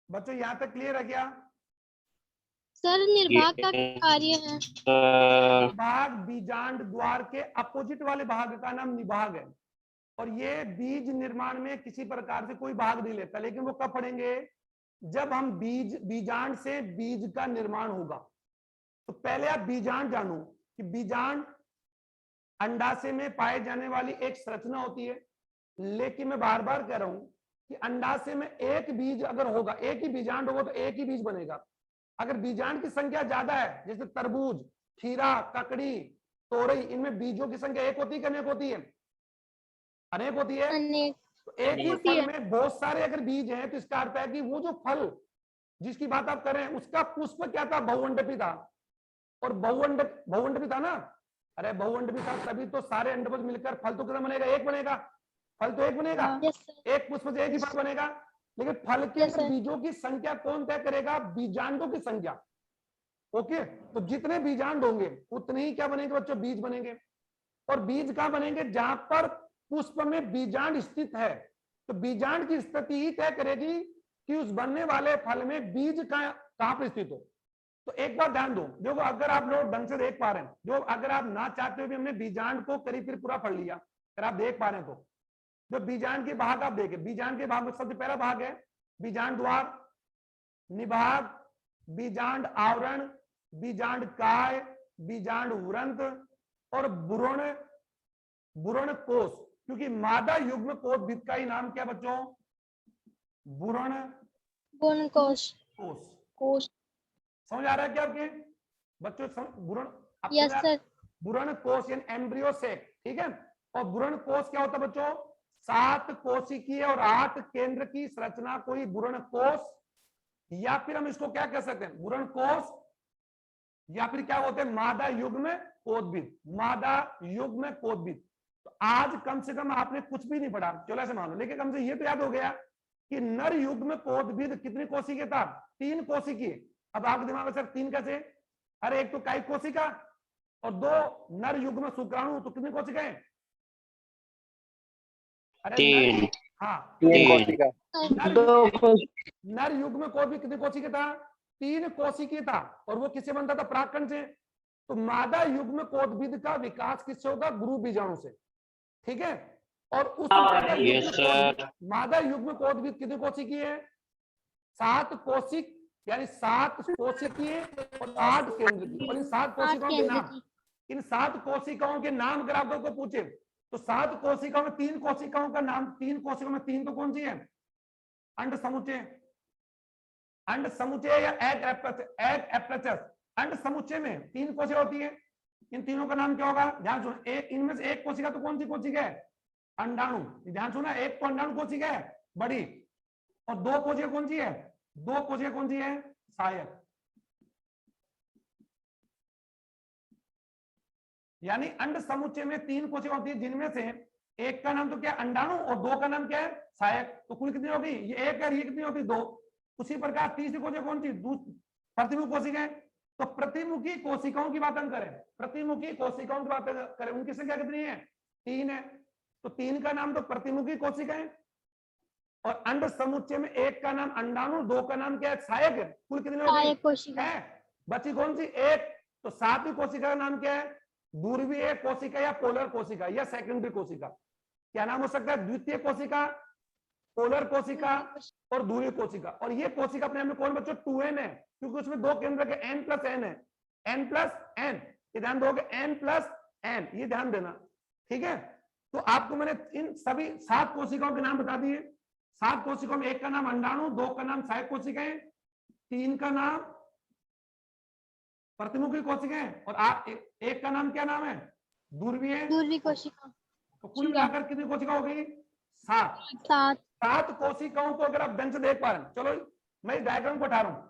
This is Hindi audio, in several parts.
बच्चों यहाँ तक क्लियर है क्या? सर निर्भाग का कार्य है। भाग बीजांड द्वार के अपोजिट वाले भाग का नाम निभाग है, और ये बीज निर्माण में किसी प्रकार से कोई भाग नहीं लेता, लेकिन वो कब पढ़ेंगे? जब हम बीजांड से बीज का निर्माण होगा। तो पहले आप बीजांड जानो कि बीजांड अंडाशय में पाए जाने वाली एक संरचना होती है। लेकिन मैं बार बार कह रहा हूं कि अंडाशय में एक बीज अगर होगा, एक ही बीजांड होगा तो एक ही बीज बनेगा। अगर बीजांड की संख्या ज्यादा है, जैसे तरबूज, खीरा, ककड़ी, तोरई, इनमें बीजों की संख्या एक होती है कि अनेक होती है? अनेक होती है। अनेक तो एक ही होती फल है। में बहुत सारे अगर बीज हैं तो इसका अर्थ है कि वो जो फल जिसकी बात आप कर रहे हैं उसका पुष्प क्या था? बहुअंडपी था। और बहुअंडपी था ना? अरे बहुअंडपी था, तभी तो सारे अंडकोश मिलकर फल तो कितना बनेगा? एक बनेगा। फल तो एक बनेगा। एक पुष्प से एक ही फल बनेगा। लेकिन फल के अंदर बीजों की संख्या कौन तय करेगा? बीजांडों की संख्या। ओके, तो जितने बीजांड होंगे उतने ही क्या बनेंगे बच्चों? बीज बनेंगे। और बीज कहां बनेंगे? जहां पर पुष्प में बीजांड स्थित है। तो बीजांड की स्थिति ही तय करेगी कि उस बनने वाले फल में बीज कहां पर स्थित हो। तो एक बात ध्यान दो, जो अगर आप लोग ढंग से देख पा रहे हैं, जो अगर आप ना चाहते हो भी हमने बीजांड को करीब पूरा पढ़ लिया, अगर आप देख पा रहे हैं तो जो बीजांड के भाग आप देखें, बीजांड के भाग में सबसे पहला भाग है बीजांड द्वार, निभाग, बीजांड आवरण, बीजांड काय, बीजांड वृंत और बुरण कोष। क्योंकि मादा युग्म कोषभिद का ही नाम क्या बच्चों? बुरण कोष। कोष। समझ आ रहा है क्या आपके बच्चों? बुरण, यस सर। बुरण कोष यानी एम्ब्रियो सेक, ठीक है। और बुरण कोष क्या होता है बच्चों? 7 कोशिकीय और 8 केंद्र की संरचना को ही बुरण कोष, या फिर हम इसको क्या कह सकते हैं? बुरण कोष, या फिर क्या होते हैं? मादा युग्म कोषभिद, मादा युग्म कोषभिद। तो आज कम से कम आपने कुछ भी नहीं पढ़ा, चलो ऐसे मान लो, लेकिन कम से ये तो याद हो गया कि नर युग्म कोषभिद कितनी कोशिकीय था? 3 कोशिकीय। अब आपके दिमाग में सर 3 कैसे? अरे एक तो कायिक कोशिका और 2 नर युग्म शुक्राणु, तो कितनी कोशिकाएं? अरे 3। हाँ, 3 कोशिका। नर युग्म को भी कितनी कोशिकीय था? 3 कोशिकीय था। और वो किससे बनता था? परागकण से। तो मादा युग्म कोषभिद का विकास किससे होगा? गुरु बीजाणु से, ठीक है। और उस मादा युग्म कोषभिद कितनी कोशिकीय है? 7 कोशिक, यानी 7 कोशिकीय और 8 केंद्र की। और इन 7 कोशिकाओं के नाम, इन 7 कोशिकाओं के नाम अगर आप लोग को पूछे तो 7 कोशिकाओं में 3 कोशिकाओं का नाम, 3 कोशिकाओं में 3 तो कौन सी है? अंड समुच्चय, अंड समुच्चय या एग एपरेचस। अंड समुच्चय में 3 कोशिका होती है। इन तीनों का नाम क्या होगा? ध्यान सुनो, इनमें से एक कोशिका तो कौन सी कोशिका है? अंडाणु। ध्यान सुना, एक तो अंडाणु कोशिका है बड़ी, और 2 कोशिका कौन सी है? 2 कोशिका कौन सी है? सहायक। यानी अंड समुच्चय में 3 कोशिका होती है, जिनमें से एक का नाम तो क्या? अंडाणु, और 2 का नाम क्या है? सहायक। तो कुल कितनी होगी? ये 1 है, ये कितनी होती? 2। उसी प्रकार तीसरी कोशिका कौन सी? प्रतिमुख कोशिका। तो प्रतिमुखी कोशिकाओं की बात हम करें, प्रतिमुखी कोशिकाओं की बात करें, उनकी संख्या कितनी है? 3 है। तो 3 का नाम तो प्रतिमुखी कोशिका है, और अंड समुच्चय में 1 का नाम अंडाणु, 2 का नाम क्या है? सहायक है। कुल कितनी होगी? बची कौन सी? 1। तो 7वीं कोशिका का नाम क्या है? ध्रुवीय कोशिका या पोलर कोशिका या सेकेंडरी कोशिका। क्या नाम हो सकता है? द्वितीय कोशिका, पोलर कोशिका और ध्रुवीय कोशिका। और ये कोशिका अपने आप में कौन बच्चों? 2n है, क्योंकि उसमें 2 केंद्र के n+n है। n+n, ये ध्यान दोगे, n+n, ये ध्यान देना, ठीक है। तो आपको मैंने इन सभी 7 कोशिकाओं के नाम बता दिए। 7 कोशिकाओं में 1 का नाम अंडाणु, 2 का नाम सहायक कोशिकाएं, 3 का नाम प्रतिमुखी कोशिकाएं, और 1 का नाम क्या नाम है? ध्रुवीय कोशिका। तो कुल मिलाकर कितनी कोशिका हो गई? 7। 7 कोशिकाओं को अगर आप ढंग से देख पा रहे हैं, चलो मैं इस डायग्राम को हटा रहा हूं।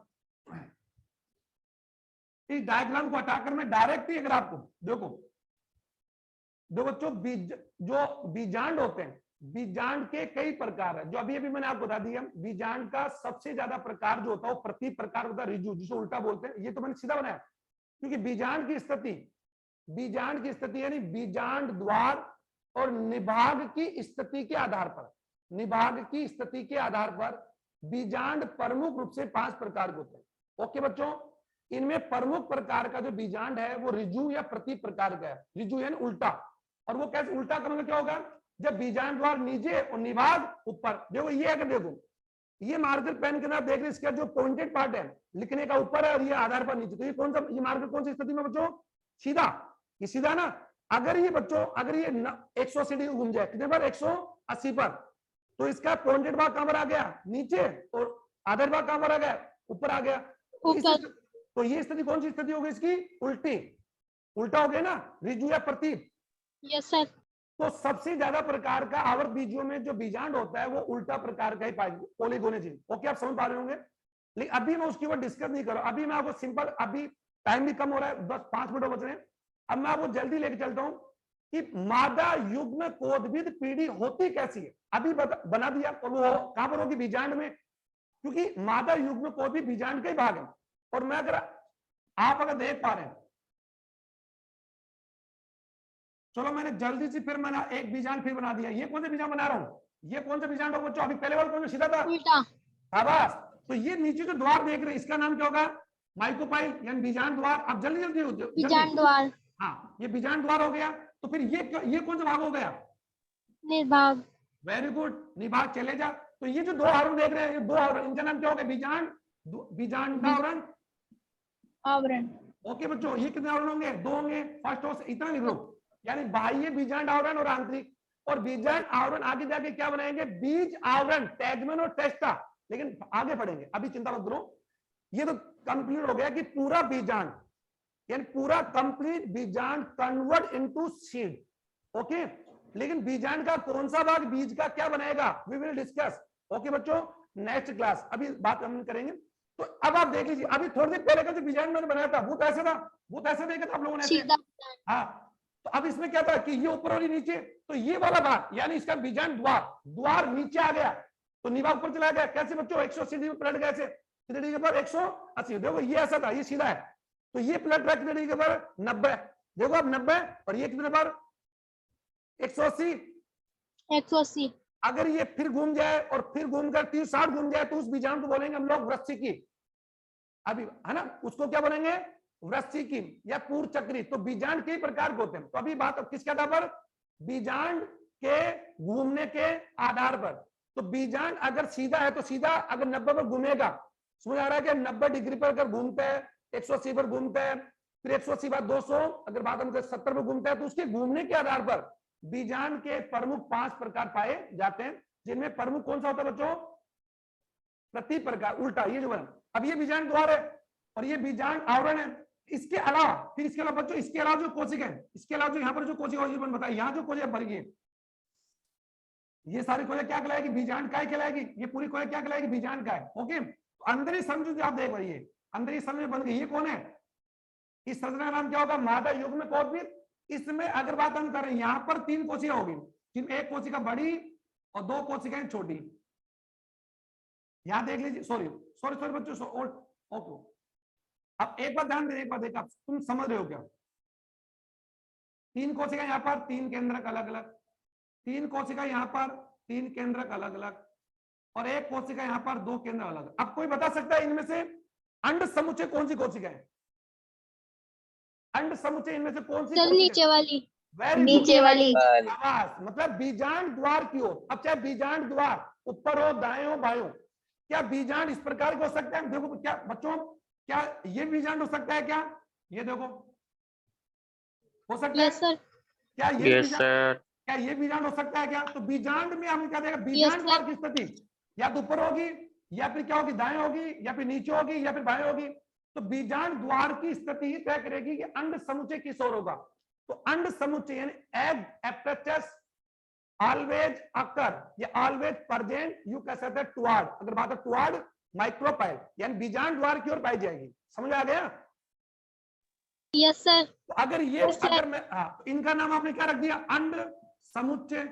इस डायग्राम को हटाकर मैं डायरेक्ट ही अगर आपको देखो, जो बच्चों जो बीजांड होते हैं, बीजांड के कई प्रकार है, जो अभी अभी मैंने आपको बता दिया। बीजांड का सबसे ज्यादा प्रकार जो होता है वो प्रति प्रकार होता है ऋजु, जिसे उल्टा बोलते हैं। ये तो मैंने सीधा बनाया, क्योंकि बीजांड की स्थिति यानी बीजांड द्वार और निभाग की स्थिति के आधार पर, निभाग की स्थिति के आधार पर बीजांड प्रमुख रूप से 5 प्रकार के होते हैं। ओके बच्चों, इनमें प्रमुख प्रकार का जो बीजांड है वो ऋजु या प्रति प्रकार का है। ऋजु यानी उल्टा, और वो कैसे उल्टा का मतलब क्या होगा, जब बीजांड द्वार नीचे और निभाग ऊपर। देखो ये अगर देखो, ये मार्कर पेन के अंदर देख रहे, इसका जो पॉइंटेड पार्ट है लिखने का ऊपर है और ये आधार पर नीचे, तो ये कौन सा, ये मार्कर कौन सी स्थिति में बच्चों, सीधा, ये सीधा ना। अगर ये बच्चों, अगर ये 180 डिग्री घूम जाए, कितने पर, 180 पर, तो इसका पॉइंटेड भाग कहां पर आ गया, नीचे, और आधार भाग कहां पर आ गया, ऊपर आ गया। तो ये स्थिति कौन सी स्थिति होगी इसकी, उल्टी, उल्टा हो गया ना, ऋजु या प्रतीप। Yes sir. तो सबसे ज्यादा प्रकार का आवर्त बीजों में जो बीजांड होता है वो उल्टा प्रकार का ही पॉलीगोनेजिन। ओके, आप समझ पा रहे होंगे। लेकिन अभी मैं उसकी ऊपर डिस्कस नहीं कर रहा, अभी मैं आपको सिंपल, अभी टाइम भी कम हो रहा है, 10-5 मिनट बच रहे हैं, अब मैं आपको जल्दी लेके चलता हूं कि मादा युग्म कोदविद पीढ़ी होती कैसी है। अभी बना दिया, और वो कहां पर होगी, बीजांड में, क्योंकि मादा युग्म कोदविद बीजांड का ही भाग है। और मैं अगर आप अगर देख पा रहे हैं, चलो मैंने जल्दी से फिर मैंने एक बीजांड फिर बना दिया। ये कौन सा बीजांड बना रहा हूं, ये कौन सा बीजांड होगा बच्चों, अभी पहले वाला कौन सा सीधा था, उल्टा। शाबाश। तो ये नीचे जो द्वार देख रहे हैं इसका नाम क्या होगा, माइकोपाइल यानी बीजांड द्वार। अब जल्दी जल्दी बीजांड द्वार। हाँ, ये बीजांड द्वार हो गया। तो फिर ये कौन सा भाग हो गया, निर्भाग। वेरी गुड, निभाग, चले जा। तो ये जो 2 आवरण देख रहे हैं, ये 2 आवरण, इनका नाम क्या होगा, बीजांड, बीजांड आवरण, आवरण। ओके बच्चों, ये कितने आवरण होंगे, 2 होंगे, फर्स्ट और इतना लिख लो, यानी बाह्य बीजांड आवरण और आंतरिक। और बीजांड आवरण आगे जाके क्या बनाएंगे, बीज आवरण, टैगमन और टेस्टा, लेकिन आगे पढ़ेंगे, अभी चिंता मत करो। ये तो कंप्लीट हो गया कि पूरा बीजांड, यानी पूरा कंप्लीट बीजांड कन्वर्ट इनटू सीड। ओके, लेकिन बीजांड का कौन सा भाग बीज का क्या बनाएगा, वी विल डिस्कस। ओके बच्चों, नेक्स्ट क्लास अभी बात हम करेंगे। तो अब आप देख लीजिए, अभी थोड़ी देर पहले का जो बीजांड मैंने बनाया था वो कैसे था, वो कैसे देखा था आप लोगों ने ऐसे? हाँ, तो अब इसमें क्या था कि ये ऊपर और नीचे, तो ये वाला भाग यानी इसका बीजांड द्वार, द्वार नीचे आ गया तो निभाग ऊपर चला गया। कैसे बच्चों, 180 डिग्री पलट गया, ऐसे कितने डिग्री पर, 180। देखो ये ऐसा था, ये सीधा है, तो ये पलट रहा कितने डिग्री पर, 90। देखो अब 90, और ये कितने पर, 180। 180। अगर ये फिर घूम जाए और फिर घूमकर 360 घूम जाए तो उस बीजांड को बोलेंगे हम लोग वृश्चिकी, अभी है ना, उसको क्या बोलेंगे, वृश्चिकी या पूर्व चक्री। तो बीजांड कई प्रकार के होते हैं। तो अभी बात किसके आधार पर, बीजांड के घूमने के आधार पर। तो बीजांड अगर सीधा है तो सीधा, अगर 90 पर घूमेगा, समझ आ रहा है कि 90 डिग्री पर अगर घूमता है, 180 पर घूमता है, फिर 180 बाद 200, अगर बात हम 70 पर घूमता है, तो उसके घूमने के आधार पर बीजांड के प्रमुख 5 प्रकार पाए जाते हैं, जिनमें प्रमुख कौन सा होता है बच्चों, प्रति प्रकार, उल्टा, ये जो बना। अब ये बीजांड द्वार है और ये बीजांड आवरण है। इसके अलावा फिर, इसके अलावा बच्चों, इसके अलावा जो कोशिका है, इसके अलावा जो यहाँ पर जो कोशिका बताया, यहाँ जो कोशिका भर गई, ये सारी कोशिका क्या कहलाएगी, बीजांड का ही कहलाएगी। ये पूरी कोशिका क्या कहलाएगी, बीजांड का है। ओके, तो अंदर समझ आप देख रही है, अंदर ही समझ बन गई। ये कौन है, इस संरचना का नाम क्या होगा, मादा युग्म कोदविद। इसमें अगर बात हम करें, यहाँ पर 3 कोशिका होगी, जिनमें एक कोशिका बड़ी और 2 कोशिकाएं छोटी। यहां देख लीजिए, सॉरी बच्चों, ओके। अब एक बार ध्यान दें, एक बार देखा, तुम समझ रहे हो क्या, 3 कोशिका यहाँ पर, 3 केंद्रक अलग अलग, 3 कोशिका यहाँ पर, 3 केंद्रक अलग अलग, और 1 कोशिका यहाँ पर, 2 केंद्र अलग। अब कोई बता सकता है इनमें से अंड समुच्चय कौन सी कोशिका है, अंड समुच्चय इनमें से कौन सी, नीचे वाली, नीचे वाली, मतलब बीजांड द्वार की ओर। अब चाहे बीजांड द्वार ऊपर हो, दाएं हो, बाएं हो, क्या बीजांड इस प्रकार का हो सकता है, देखो क्या बच्चों, क्या ये बीजांड हो सकता है क्या, ये देखो हो सकता है, क्या ये क्या ये बीजांड हो सकता है क्या। तो बीजांड में हम क्या देगा, बीजांड द्वार की स्थिति या तो ऊपर होगी, या फिर क्या होगी, दाएं होगी, या फिर नीचे होगी, या फिर बाएं होगी। तो बीजांड द्वार की स्थिति तय करेगी कि अंड समुच्चय किस ओर होगा। तो अंड समुच्चय यानी एग एपरेचस ऑलवेज अकर, ये ऑलवेज प्रेजेंट, यू कह सकते हैं टुवार्ड, अगर बात है टुवार्ड माइक्रोपाइल, यानी बीजांड द्वार की ओर पाई जाएगी। समझ आ गया, यस सर। तो अगर ये अगर मैं, हाँ, तो इनका नाम आपने क्या रख दिया, अंड समुच्चय,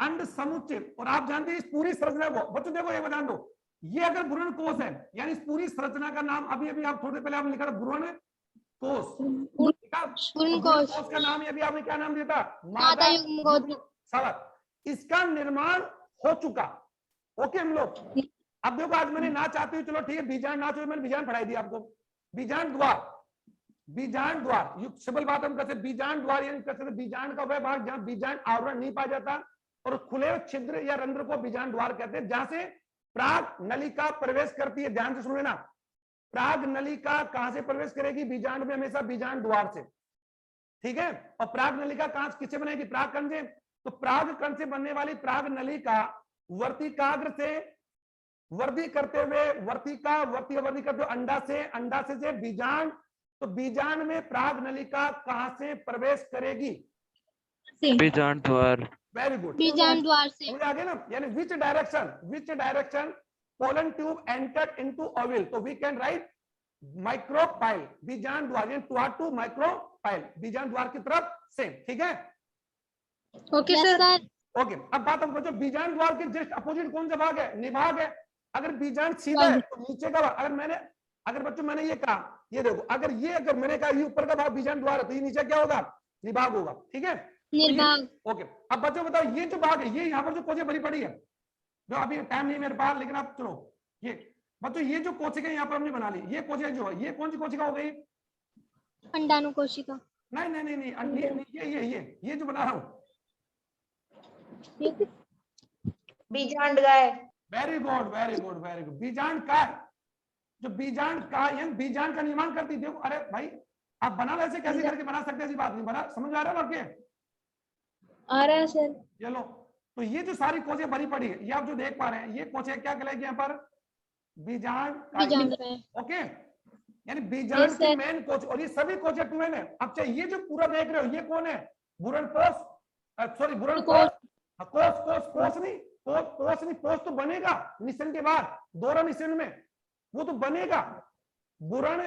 अंड समुच्चय। और आप जानते हैं इस पूरी संरचना को, बच्चों देखो एक बता दो, ये अगर भ्रूण कोश है, यानी इस पूरी संरचना का नाम, अभी अभी आप थोड़े पहले आपने लिखा था भ्रूण कोश, भ्रूण कोश का नाम अभी आपने क्या नाम दिया था, मादा युग्म कोदविद। इसका निर्माण हो चुका, ओके हम लोग। अब देखो आज मैंने ना चाहते हुए, चलो ठीक है, बीजांड ना चाहिए, मैंने बीजांड पढ़ाई दी आपको। बीजांड द्वार, बीजांड द्वार, ये सिंपल बात हम कहते हैं। बीजांड द्वार यानी कहते हैं बीजांड का वह भाग जहां बीजांड आवरण नहीं पाया जाता, और खुले छिद्र या रंध्र को बीजांड द्वार कहते हैं, जहां से प्राग नलिका प्रवेश करती है। ध्यान से सुन लेना, प्राग नलिका कहां से प्रवेश करेगी? बीजांड में हमेशा बीजांड द्वार से, ठीक है। और प्राग नलिका कहां किससे बनेगी? प्राग कण से। तो प्राग कण से बनने वाली प्राग नलिका वर्तिकाग्र से वृद्धि करते हुए, वर्तिका वर्ती करते हुए अंडाशय से बीजांड, तो बीजांड में प्राग नलिका कहां से प्रवेश करेगी? बीजांड द्वार। वेरी गुड, बीजांड द्वार से। समझ आ गया ना? यानी which direction pollen tube entered into Oval, तो वी कैन राइट माइक्रोपाइल, बीजांड द्वार यानी टू माइक्रोपाइल, बीजांड द्वार की तरफ से, ठीक है। Okay sir. ओके, अब बात हम बच्चों, बीजांड द्वार के जस्ट अपोजिट कौन सा भाग है? निभाग है। अगर बीजांड सीधा है तो नीचे का भाग, अगर बच्चों मैंने ये कहा, ये देखो, अगर मैंने कहा ये ऊपर का भाग बीजांड द्वार है, तो ये नीचे क्या होगा? निभाग होगा, ठीक है। निर्भाग। ओके, अब बच्चों बताओ, ये जो भाग है, ये यहाँ पर जो कोशिका भरी पड़ी है, जो अभी टाइम नहीं मेरे पास, लेकिन आप चलो, ये बच्चों ये जो कोशिका यहाँ पर हमने बना ली, ये कोशिका जो है, ये कौन सी कोशिका हो गई? अंडाणु कोशिका। नहीं, ये जो बना रहा हूँ, बीजांड गाय। वेरी गुड, बीजांड काय, जो बीजांड का यानी बीजांड का निर्माण करती। देखो, अरे भाई आप बना ऐसे कैसे करके बना सकते हैं? ऐसी बात नहीं, बना, समझ आ रहा है आपके? आ रहा है सर। चलो, तो ये जो सारी कोशिका भरी पड़ी है, ये आप जो देख पा रहे हैं, ये कोशिका क्या कहलाएगी यहाँ पर? बीजांड। ओके, यानी बीजांड की मेन कोशिका, और ये सभी कोशिका ट्वेन है। अब चाहे ये जो पूरा देख रहे हो, ये कौन है? बुरण कोष, सॉरी बुरण कोष, कोष नहीं, कोष तो बनेगा निषेचन के बाद, दोहरा निषेचन में वो तो बनेगा। बुरण,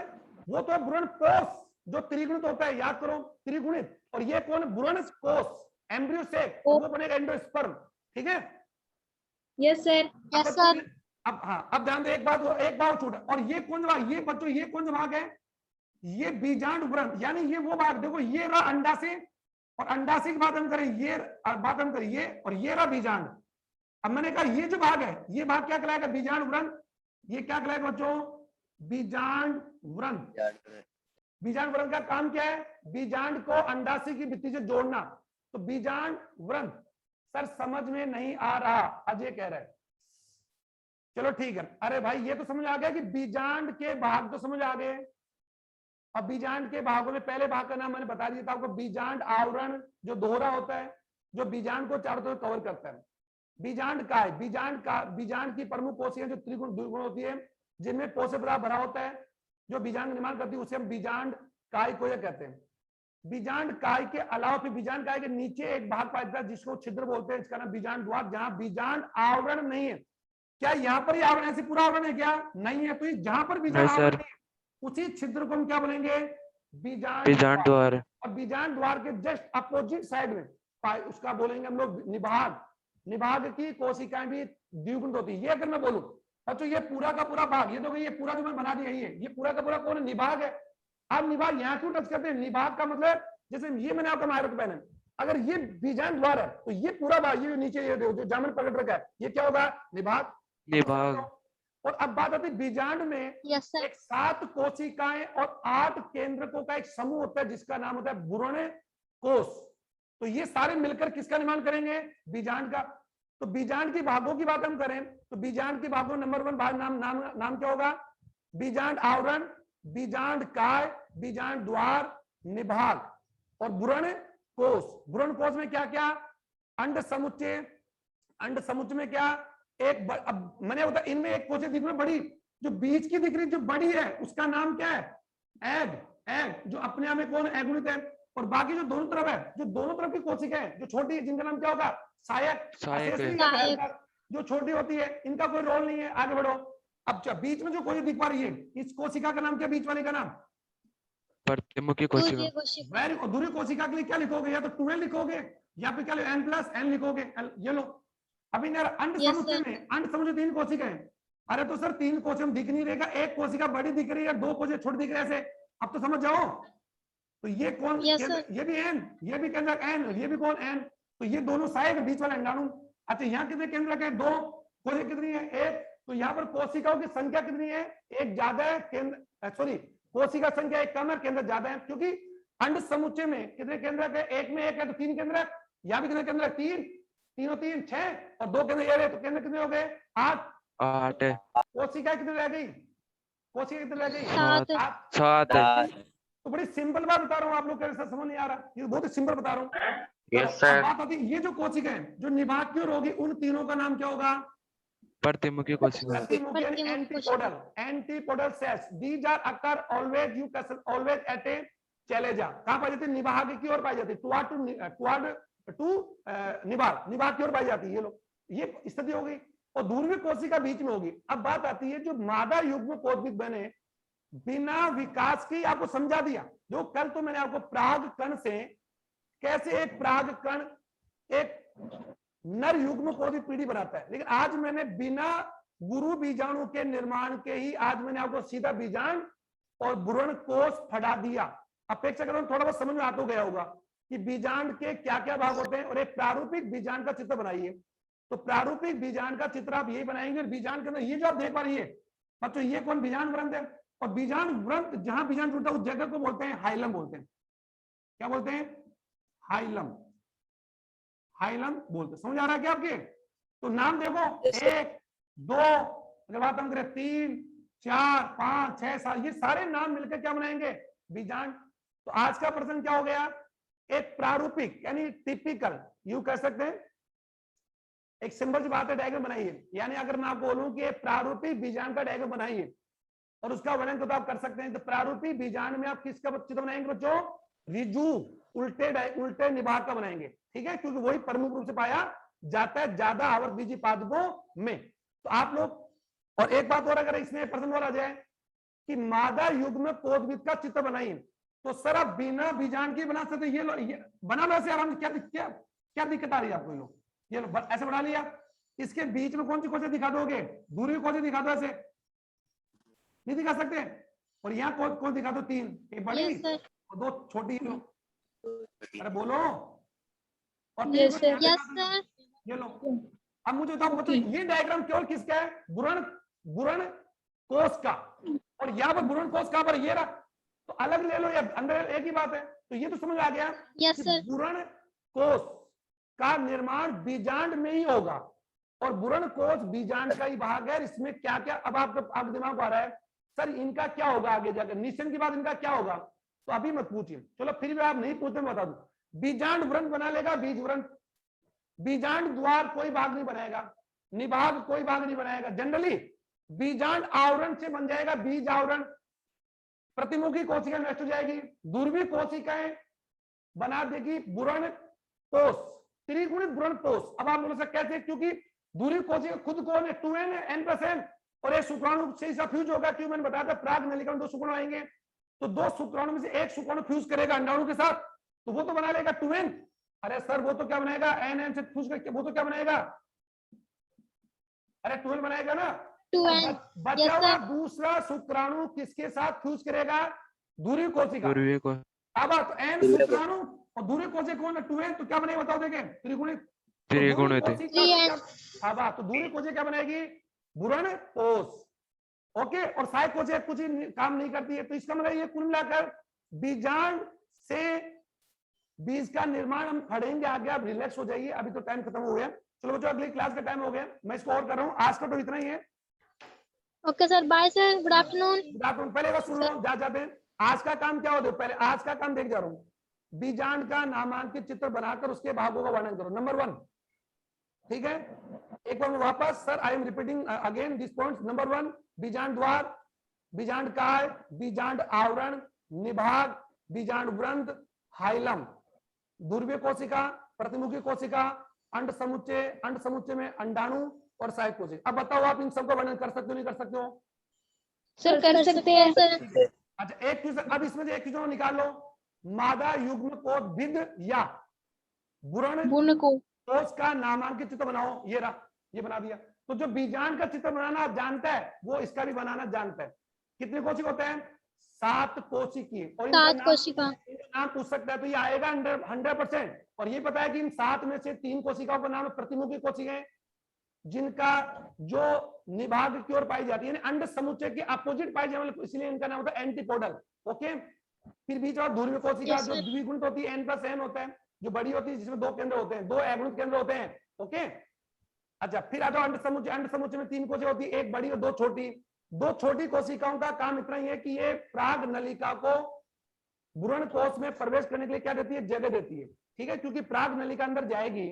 वो तो है बुरण कोष जो त्रिगुणित होता है, याद करो, त्रिगुणित। और ये कौन? बुरण कोष, एम्ब्रियो सेक, वो बनेगा एंडोस्पर्म, ठीक है। Yes sir. अब हाँ, अब ध्यान दो, एक बात छूटा। और ये कौन भाग? ये बच्चों ये कौन सा भाग है? ये बीजांड व्रंत, यानी ये वो भाग, देखो ये रहा अंडाशय, और अंडाशय की बात हम करें, ये बात हम करें, ये और ये रहा बीजांड। अब मैंने कहा ये जो भाग है, ये भाग क्या कहलाएगा? बीजांड व्रंत। ये क्या कहलाएगा बच्चों? बीजांड व्रंत। बीजांड व्रंत का काम क्या है? बीजांड को अंडाशय की भित्ति से जोड़ना, तो बीजांड व्रंत। सर समझ में नहीं आ रहा, अजय कह रहा है। चलो ठीक है, अरे भाई ये तो समझ आ गया कि बीजांड के भाग तो समझ आ गए। अब बीजांड के भागों में पहले भाग का नाम मैंने बता दिया था आपको, बीजांड आवरण, जो दोहरा होता है, जो बीजांड को चारों तरफ कवर करता है। बीजांड काय, बीजांड की प्रमुख कोशिकाएं जो त्रिगुण द्विगुण होती है, जिनमें पोषक पदार्थ भरा होता है, जो बीजांड निर्माण करती है, उसे हम बीजांड काय को कहते हैं। बीजांड काय के अलावा फिर बीजांड काय के नीचे एक भाग पाया जाता है जिसको छिद्र बोलते हैं, इसका नाम बीजांड द्वार, जहां बीजांड आवरण नहीं है। क्या यहाँ पर ही आवरण, ऐसे पूरा आवरण है क्या? नहीं है। तो जहां पर बीजांड आवरण नहीं है, उसी छिद्र को हम क्या बोलेंगे? बीजांड द्वार। और बीजांड द्वार के जस्ट अपोजिट साइड में उसका बोलेंगे हम लोग निभाग। निभाग की कोशिकाएं भी द्विगुणित होती है। ये अगर मैं बोलूं बच्चों, ये पूरा का पूरा भाग, ये तो ये पूरा जो मैं बना दिया, ये पूरा का पूरा कौन है? निभाग है। अब निभाग यहाँ क्यों टच करते हैं? निभाग का मतलब, जैसे ये मैंने आपका मायरक पहना, अगर ये बीजांड द्वार है तो ये पूरा भाग, ये नीचे ये जो जामन पकड़ रखा है, ये क्या होगा? निभाग। और अब बात आती है बीजांड में एक 7 कोशिकाएं और 8 केंद्रकों का एक समूह होता है, जिसका नाम होता है बुरण कोष। तो ये सारे मिलकर किसका निर्माण करेंगे? बीजांड का। तो बीजांड के भागों की बात हम करें तो बीजांड के भागों नंबर 1 भाग नाम क्या होगा? बीजांड आवरण, बीजांड काय, बीजांड द्वार, निभाग और बुरण कोष। बुरण कोष में क्या क्या? अंड समुच्चय, अंड समुच्चय में क्या? एक अब मैंने बता, इनमें एक कोशिका दिख रही बड़ी, जो बीच की दिख रही जो बड़ी है, उसका नाम क्या है? एग, जो अपने आप में कौन एगुणित है। और बाकी जो दोनों तरफ है, जो दोनों तरफ की कोशिका है जो छोटी है, जिनका नाम क्या होगा? सहायक। जो छोटी होती है, इनका कोई रोल नहीं है। आगे बढ़ो। अब बीच में जो कोशिका दिख पा रही है, इस कोशिका का नाम क्या? बीच वाले का नाम प्रतिमुखी कोशिका। वेरी। और दूरी कोशिका के लिए क्या लिखोगे? या तो 2n लिखोगे या फिर क्या n+n लिखोगे। ये लो, अभी अंड समुच्चय में, अंड समुच्चय 3 कोशिकाएं। अरे तो सर 3 कोशिका दिख नहीं रहेगा, एक कोशिका बड़ी दिख रही है, 2 कोशिका छोटी दिख रही है, ऐसे अब तो समझ जाओ। तो ये कौन? ये भी n, ये भी केंद्रक n, ये भी कौन? n। तो ये दोनों सहायक, बीच वाला अंडाणु। अच्छा यहाँ कितने केंद्रक है? 2। कोशिका कितनी है? एक। तो यहाँ पर कोशिकाओं की संख्या कितनी है? एक ज्यादा है, केंद्र सॉरी कोशिका संख्या एक कम है, केंद्र ज्यादा है, क्योंकि अंड समुच्चय में कितने केंद्रक है? एक में एक है तो 3 केंद्रक। यहाँ भी कितने केंद्रक? 3, 3 और 3 6 और 2 केंद्र ये रहे, तो केंद्र कितने हो गए? 8। 8 है। कोशिका कितनी रह गई? कोशिका कितनी रह गई? 7। 7 है। तो बड़ी सिंपल बात बता रहा हूँ, आप लोग कैसे समझ नहीं आ रहा, ये बहुत ही सिंपल बता रहा हूँ। Yes sir. बात आती है, ये जो कोशिका है जो निभाग की ओर होगी, उन तीनों का नाम क्या होगा? प्रतिमुखी कोशिका। प्रतिमुखी यानी antipodal, antipodal cells. These are occur always, you can always at a challenge. कहां पाई जाती है? निभाग की ओर पाई जाती है, टू निभाग, निभाग की ओर पाई जाती है। ये लोग, ये स्थिति हो गई। और ध्रुवीय कोशिका बीच में होगी। अब बात आती है, जो मादा युग्म कोशिका बने बिना विकास की, आपको समझा दिया। जो कल तो मैंने आपको पराग कण से कैसे एक पराग कण एक नर युग्म कोशिका पीढ़ी बनाता है, लेकिन आज मैंने बिना गुरु बीजाणु के निर्माण के ही आज मैंने आपको सीधा बीजांड और भ्रूण कोष फटा दिया। अपेक्षा करो थोड़ा बहुत समझ में आ तो गया होगा कि बीजांड के क्या क्या भाग होते हैं, और एक प्रारूपिक बीजांड का चित्र बनाइए। तो प्रारूपिक बीजांड का चित्र आप यही बनाएंगे। बीजांड के अंदर ये जो आप देख पा रही है बच्चों, ये कौन? बीजांड व्रंत है। और बीजांड व्रंत जहां बीजांड जुड़ता है उस जगह को बोलते हैं हाइलम बोलते हैं। क्या बोलते हैं? हाइलम, हाइलम बोलते। समझ आ रहा है क्या आपके? तो नाम देखो, 1 2, अगर बात हम करें 3 4 5 6 7, ये सारे नाम मिलकर क्या बनाएंगे? बीजांड। तो आज का प्रश्न क्या हो गया? एक प्रारूपिक यानी टिपिकल, यू कह सकते हैं, एक सिंपल सी बात है, डायग्राम बनाइए। यानी अगर मैं आपको बोलूं कि प्रारूपिक बीजांड का डायग्राम बनाइए और उसका वर्णन तो आप कर सकते हैं। तो प्रारूपिक बीजांड में आप किसका चित्र बनाएंगे बच्चों? रिजु उल्टे निभाग का बनाएंगे, ठीक है, क्योंकि वही प्रमुख रूप से पाया जाता है ज्यादा आवर्तबीजी पादपों में। तो आप लोग, और एक बात और, अगर इसमें प्रश्न और आ जाए कि मादा युग्म कोशविद का चित्र बनाइए, तो सर आप बिना बीजांड की बना सकते? ये लो, ये बना लो ऐसे आराम से। क्या दिक्कत आ रही है आपको? ये लो ऐसे बना लिया। इसके बीच में कौन सी कोशिका दिखा दोगे? दूरी कोशिका दिखा दो, ऐसे नहीं दिखा सकते। और यहाँ कौन दिखा दो? 3, एक बड़ी और 2 छोटी। अरे बोलो। और यस सर। ये लो। अब मुझे बताओ, ये डायग्राम केवल किसका है? भ्रूण कोश का। और यहाँ पर भ्रूण कोश कहां पर? ये रहा। तो अलग ले लो या अंदर, एक ही बात है। तो ये तो समझ आ गया कि भ्रूण कोश का निर्माण बीजांड में ही होगा, और भ्रूण कोश बीजांड का ही भाग है। इसमें क्या क्या, अब आपके दिमाग को आ रहा है सर इनका क्या होगा आगे जाकर, निश्चय के बाद इनका क्या होगा? तो अभी मत पूछिए, चलो फिर भी आप नहीं पूछते मैं बता दूं। बीजांड व्रंत बना लेगा, बीज व्रंत। बीजांड द्वार कोई भाग नहीं बनाएगा, निभाग कोई भाग नहीं बनाएगा। जनरली बीजांड आवरण से बन जाएगा, बीज आवरण। प्रतिमुखी कोशिका नष्ट हो जाएगी, ध्रुवीय कोशिकाएं बना देगी भ्रूण कोश, त्रिगुणित भ्रूण कोश। अब आप बोल सकते कैसे? क्योंकि ध्रुवीय कोशिका खुद कौन है? 2n है, n+n, और एक शुक्राणु से इसका फ्यूज होगा। क्यों? मैंने बताया था प्राग नलिका में 2 शुक्राणु आएंगे, तो 2 शुक्राणु में से एक शुक्राणु फ्यूज करेगा अंडाणु के साथ, तो वो तो बना लेगा 2n। अरे सर वो तो क्या बनाएगा? n से फ्यूज करके वो तो क्या बनाएगा? अरे 2n बनाएगा ना। बचा हुआ दूसरा शुक्राणु किसके साथ फ्यूज करेगा? ध्रुवीय कोशिका। अब तो n शुक्राणु और ध्रुवीय कोशिका कौन है? 2n। तो क्या बनेगा बताओ? देखें, त्रिगुणित। अब तो ध्रुवीय कोशिका क्या बनाएगी? भ्रूण कोश। ओके। और सहायक कोशिका कुछ ही काम नहीं करती है। तो इसका मतलब ये कुल मिलाकर बीजांड से बीज का निर्माण हम पढ़ेंगे आगे। आप रिलैक्स हो जाइए, अभी तो टाइम खत्म हो गया। चलो बच्चों, अगली क्लास का टाइम हो गया, मैं इसको और कर रहा हूँ। आज का तो इतना ही है। Okay sir, bye sir, good afternoon. Good afternoon. पहले बस सुन लो जाते हैं आज का काम क्या होता है। पहले आज का काम देख जा रहा हूँ। बीजांड का नामांकित चित्र बनाकर उसके भागों का वर्णन करो। नंबर 1, ठीक है। एक बार वापस, sir I am repeating again this points. Number 1, बीजांड द्वार, बीजांड काय, बीजांड आवरण, निभाग, बीजांड व्रंत, हाइलम, ध्रुवीय कोशिका, प्रतिमुखी कोशिका, अंड समुच्चय में अंडाणु और सहायक कोशिका। अब बताओ आप इन सबका वर्णन कर सकते हो नहीं कर सकते हो? सर कर सकते हैं सर। अच्छा, एक चीज अब इसमें से एक चीज निकाल लो। मादा युग्म कोशिका या भ्रूण कोश का नामांकित चित्र बनाओ। ये रहा, ये बना दिया। तो जो बीजांड का चित्र बनाना जानता है वो इसका भी बनाना जानता है। कितने कोशिका होते हैं? 7 कोशिकी। और 7 कोशिका नाम पूछ सकता है तो ये आएगा 100%। और ये पता है कि इन 7 में से 3 कोशिकाओं का नाम प्रतिमुखी कोशिकाएं, जिनका जो निभाग की ओर पाई जाती है, यानी अंड समुच्चय के अपोजिट पाई जाने वाले, इसलिए इनका नाम होता है एंटीपोडल। ओके, फिर बीच और ध्रुवीय कोशिका Yes, जो sir. द्विगुणित होती है, n+n होता है, जो बड़ी होती है जिसमें 2 केंद्र होते हैं, 2 अगुणित केंद्र होते हैं। ओके, अच्छा फिर आ जाओ अंड समुच्चय। अंड समुच्चय में 3 कोशिका होती है, एक बड़ी और 2 छोटी। 2 छोटी कोशिकाओं का काम इतना ही है कि ये प्राग नलिका को भ्रूण कोश में प्रवेश करने के लिए क्या देती है, जगह देती है। ठीक है, क्योंकि प्राग नलिका अंदर जाएगी,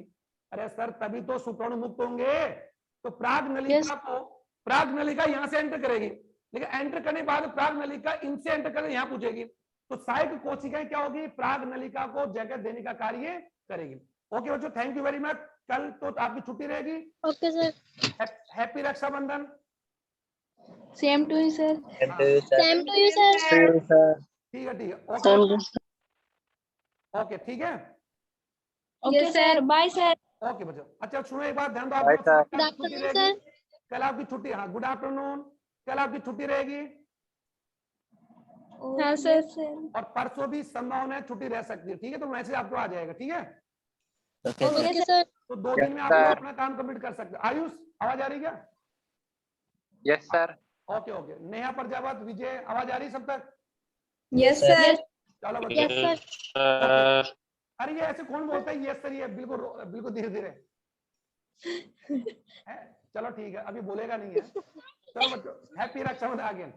अरे सर तभी तो शुक्राणु मुक्त होंगे। तो प्राग नलिका को, प्राग नलिका यहाँ से एंटर करेगी, लेकिन एंटर करने के बाद प्राग नलिका इनसे एंटर करके यहाँ पूछेगी, तो सहायक कोशिकाएं क्या होगी, प्राग नलिका को जगह देने का कार्य करेगी। ओके बच्चों, थैंक यू वेरी मच। कल तो आपकी छुट्टी रहेगी। Okay sir. Happy Rakshabandhan. Same to you sir. Same same to you sir. ठीक है, ठीक है, ओके ओके, ठीक है, okay sir, bye sir. Okay बच्चों। अच्छा सुनो एक बात ध्यान दो, Bye, sir. आपको गुड छुट्टी आफ्टरनून रहेगी सर। कल, आपकी छुट्टी। हाँ, गुड आफ्टरनून। कल आपकी छुट्टी रहेगी हाँ सर। और परसों भी संभावना है छुट्टी रह सकती है। ठीक है, तो मैसेज आपको आ जाएगा। ठीक है, ओके सर। तो 2 दिन में आप sir. अपना काम कंप्लीट कर सकते हैं। आयुष आवाज आ रही क्या? Yes, sir. Okay okay. Neha, Prajapat, Vijay, आवाज आ रही सब तक? Yes sir. चलो बच्चों। Yes sir. अरे ये ऐसे कौन बोलता है यस सर, ये बिल्कुल बिल्कुल धीरे धीरे चलो ठीक है, अभी बोलेगा नहीं है। चलो बच्चों, हैप्पी रक्षाबंधन अगेन।